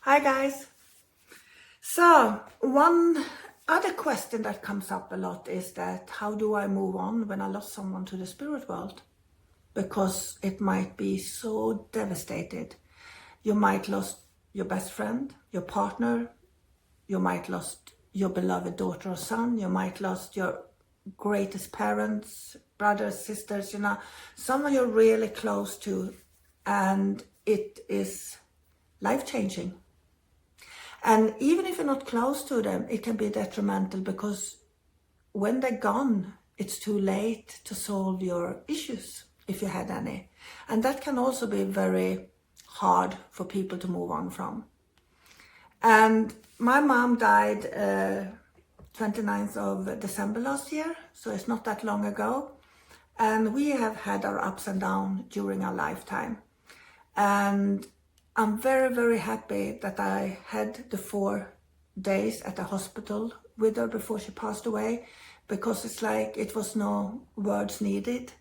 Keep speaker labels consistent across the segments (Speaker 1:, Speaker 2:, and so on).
Speaker 1: Hi guys. So one other question that comes up a lot is that how do I move on when I lost someone to the spirit world? Because it might be so devastated. You might lost your best friend, your partner, you might lost your beloved daughter or son, you might lost your greatest parents, brothers, sisters, someone you're really close to, and it is life-changing. And even if you're not close to them, it can be detrimental because when they're gone, it's too late to solve your issues, if you had any. And that can also be very hard for people to move on from. And my mom died 29th of December last year, so it's not that long ago. And we have had our ups and downs during our lifetime. And I'm very, very happy that I had the 4 days at the hospital with her before she passed away, because it's like it was no words needed.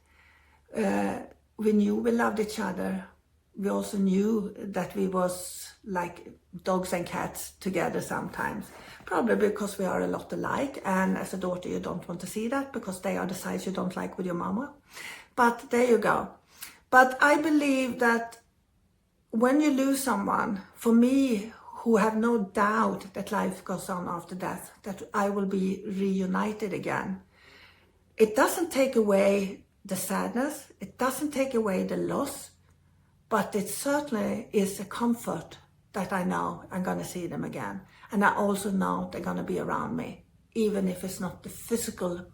Speaker 1: We knew we loved each other. We also knew that we was like dogs and cats together sometimes, probably because we are a lot alike, and as a daughter you don't want to see that because they are the size you don't like with your mama. But there you go. But I believe that when you lose someone, for me, who have no doubt that life goes on after death, that I will be reunited again, it doesn't take away the sadness, it doesn't take away the loss, but it certainly is a comfort that I know I'm going to see them again. And I also know they're going to be around me, even if it's not the physical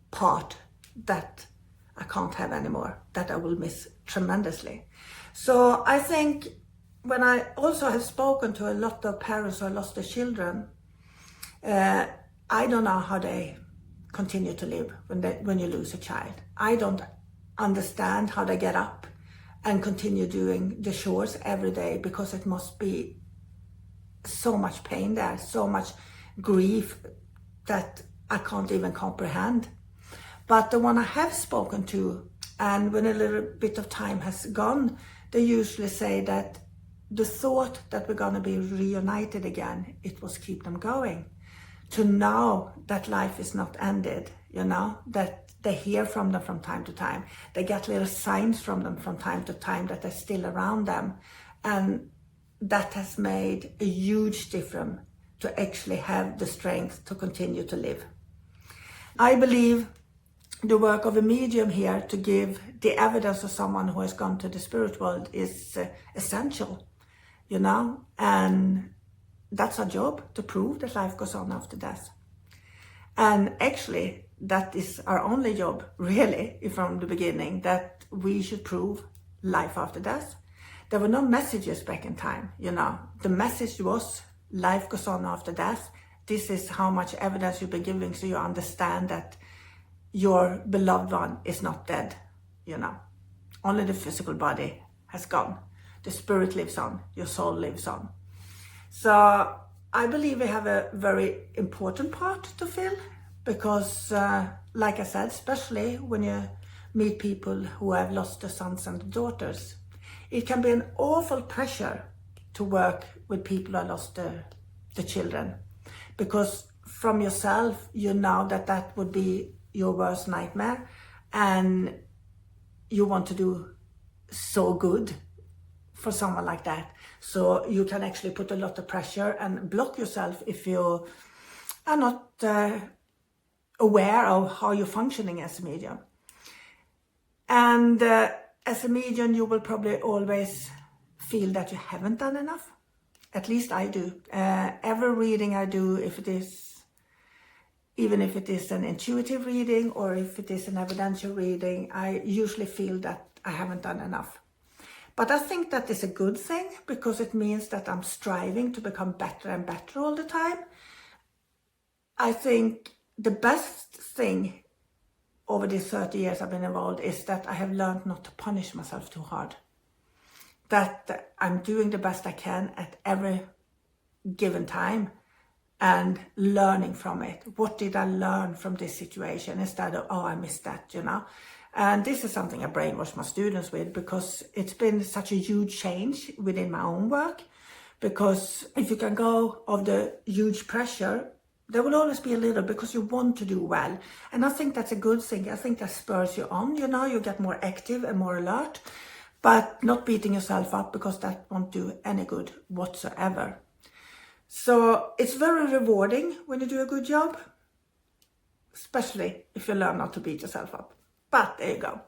Speaker 1: part that I can't have anymore, that I will miss tremendously. So I think when I also have spoken to a lot of parents who lost their children, I don't know how they continue to live when you lose a child. I don't understand how they get up and continue doing the chores every day, because it must be so much pain there, so much grief that I can't even comprehend. But the one I have spoken to, and when a little bit of time has gone, they usually say that the thought that we're going to be reunited again, it was keep them going. To know that life is not ended, that they hear from them from time to time. They get little signs from them from time to time that they're still around them. And that has made a huge difference to actually have the strength to continue to live. I believe the work of a medium here to give the evidence of someone who has gone to the spirit world is essential, and that's our job, to prove that life goes on after death. And actually, that is our only job, really, from the beginning, that we should prove life after death. There were no messages back in time, The message was life goes on after death. This is how much evidence you've been giving, so you understand that your beloved one is not dead, Only the physical body has gone. The spirit lives on, your soul lives on. So I believe we have a very important part to fill, because like I said, especially when you meet people who have lost their sons and daughters, it can be an awful pressure to work with people who have lost the children, because from yourself, you know that would be your worst nightmare, and you want to do so good for someone like that. So you can actually put a lot of pressure and block yourself if you are not aware of how you're functioning as a medium. And as a medium, you will probably always feel that you haven't done enough. At least I do. Every reading I do, even if it is an intuitive reading or if it is an evidential reading, I usually feel that I haven't done enough. But I think that is a good thing, because it means that I'm striving to become better and better all the time. I think the best thing over these 30 years I've been involved is that I have learned not to punish myself too hard. That I'm doing the best I can at every given time and learning from it. What did I learn from this situation, instead of, I missed that, And this is something I brainwash my students with, because it's been such a huge change within my own work. because if you can go of the huge pressure, there will always be a little, because you want to do well. And I think that's a good thing. I think that spurs you on, you get more active and more alert, but not beating yourself up, because that won't do any good whatsoever. So it's very rewarding when you do a good job, especially if you learn not to beat yourself up. But there you go.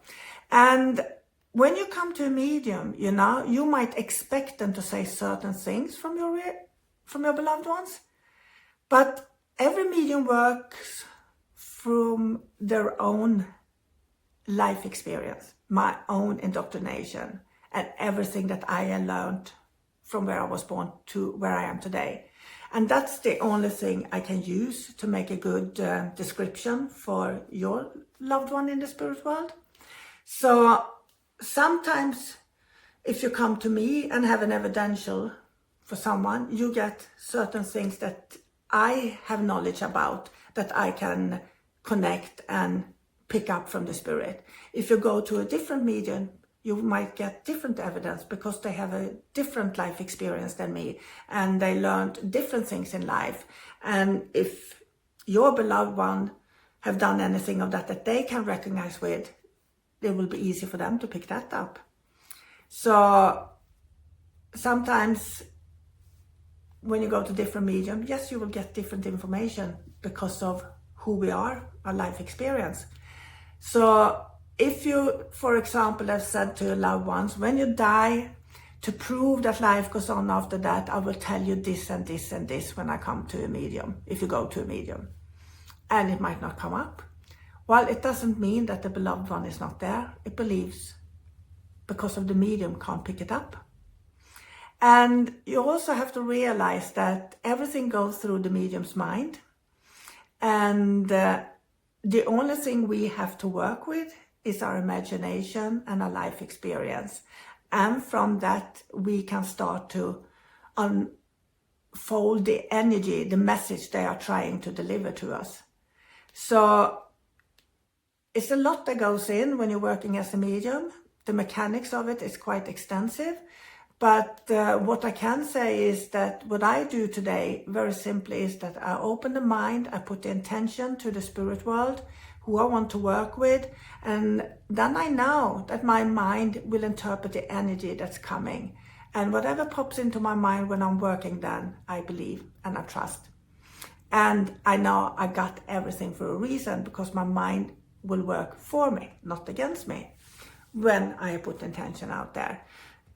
Speaker 1: And when you come to a medium, you might expect them to say certain things from your beloved ones, but every medium works from their own life experience, my own indoctrination, and everything that I learned from where I was born to where I am today. And that's the only thing I can use to make a good description for your loved one in the spirit world. So sometimes if you come to me and have an evidential for someone, you get certain things that I have knowledge about, that I can connect and pick up from the spirit. If you go to a different medium, you might get different evidence, because they have a different life experience than me, and they learned different things in life. And if your beloved one have done anything of that they can recognize with, it will be easy for them to pick that up. So sometimes when you go to different medium, yes, you will get different information because of who we are, our life experience. So if you, for example, have said to your loved ones, when you die, to prove that life goes on after that, I will tell you this and this and this when I come to a medium, if you go to a medium. And it might not come up. Well, it doesn't mean that the beloved one is not there. It believes because of the medium can't pick it up. And you also have to realize that everything goes through the medium's mind. And the only thing we have to work with is our imagination and our life experience. And from that, we can start to unfold the energy, the message they are trying to deliver to us. So it's a lot that goes in when you're working as a medium. The mechanics of it is quite extensive. But what I can say is that what I do today, very simply, is that I open the mind, I put the intention to the spirit world, who I want to work with, and then I know that my mind will interpret the energy that's coming. And whatever pops into my mind when I'm working, then I believe and I trust. And I know I got everything for a reason, because my mind will work for me, not against me, when I put intention out there.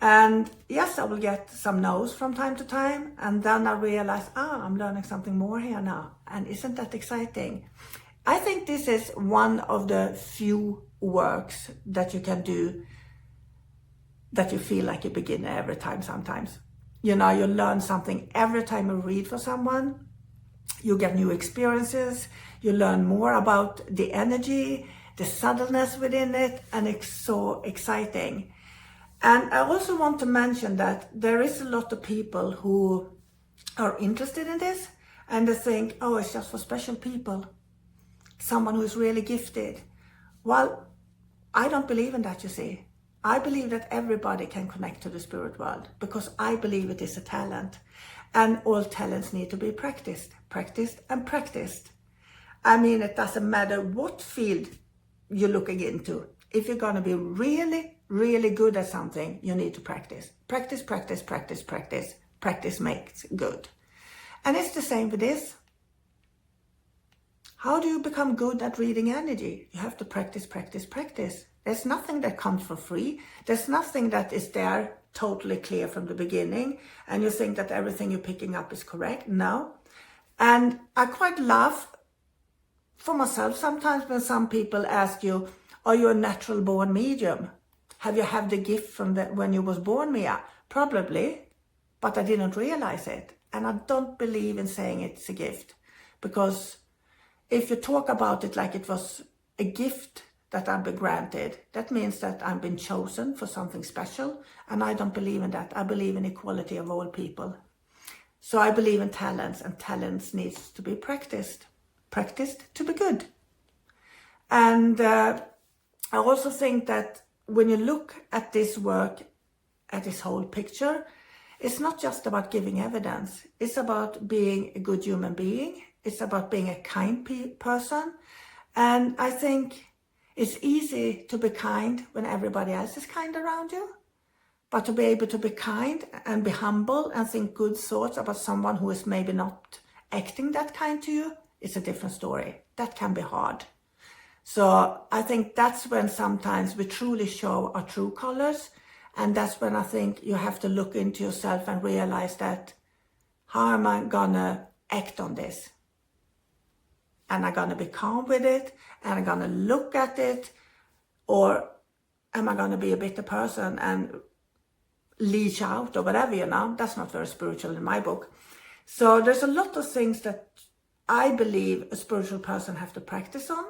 Speaker 1: And yes, I will get some no's from time to time, and then I realize, I'm learning something more here now. And isn't that exciting? I think this is one of the few works that you can do that you feel like a beginner every time sometimes. You learn something every time you read for someone. You get new experiences. You learn more about the energy, the subtleness within it, and it's so exciting. And I also want to mention that there is a lot of people who are interested in this, and they think, it's just for special people, someone who is really gifted. Well, I don't believe in that, you see. I believe that everybody can connect to the spirit world, because I believe it is a talent, and all talents need to be practiced and practiced. I mean, it doesn't matter what field you're looking into. If you're going to be really, really good at something, you need to practice. Practice, practice, practice, practice. Practice makes good. And it's the same with this. How do you become good at reading energy? You have to practice, practice, practice. There's nothing that comes for free. There's nothing that is there totally clear from the beginning, and you think that everything you're picking up is correct. No. And I quite laugh for myself sometimes when some people ask you, are you a natural born medium? Have you had the gift from when you was born, Mia? Probably, but I didn't realize it. And I don't believe in saying it's a gift, because if you talk about it like it was a gift that I've been granted, that means that I've been chosen for something special, and I don't believe in that. I believe in equality of all people. So I believe in talents, and talents needs to be practiced to be good. And I also think that when you look at this work, at this whole picture, It's not just about giving evidence. It's about being a good human being. It's about being a kind person. And I think it's easy to be kind when everybody else is kind around you. But to be able to be kind and be humble and think good thoughts about someone who is maybe not acting that kind to you, it's a different story. That can be hard. So I think that's when sometimes we truly show our true colors. And that's when I think you have to look into yourself and realize that, how am I gonna act on this? And I'm gonna be calm with it, and I'm gonna look at it, or am I gonna be a bitter person and leash out or whatever, you know? That's not very spiritual in my book. So there's a lot of things that I believe a spiritual person have to practice on.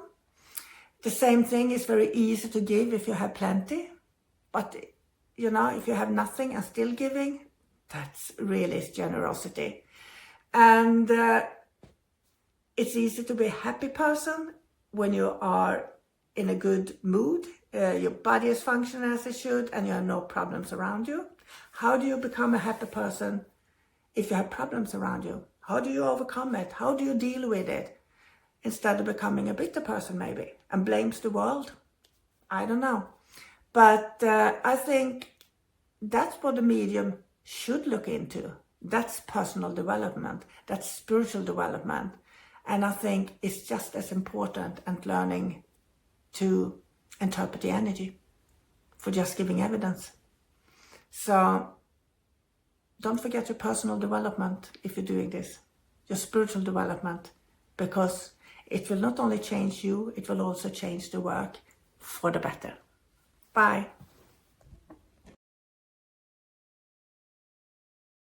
Speaker 1: The same thing is very easy to give if you have plenty, but you know, if you have nothing and still giving, that's really generosity. And it's easy to be a happy person when you are in a good mood, your body is functioning as it should, and you have no problems around you. How do you become a happy person if you have problems around you? How do you overcome it? How do you deal with it? Instead of becoming a bitter person maybe, and blames the world. I don't know. But I think that's what the medium should look into. That's personal development. That's spiritual development. And I think it's just as important as learning to interpret the energy for just giving evidence. So don't forget your personal development if you're doing this, your spiritual development, because it will not only change you, it will also change the work for the better. Bye.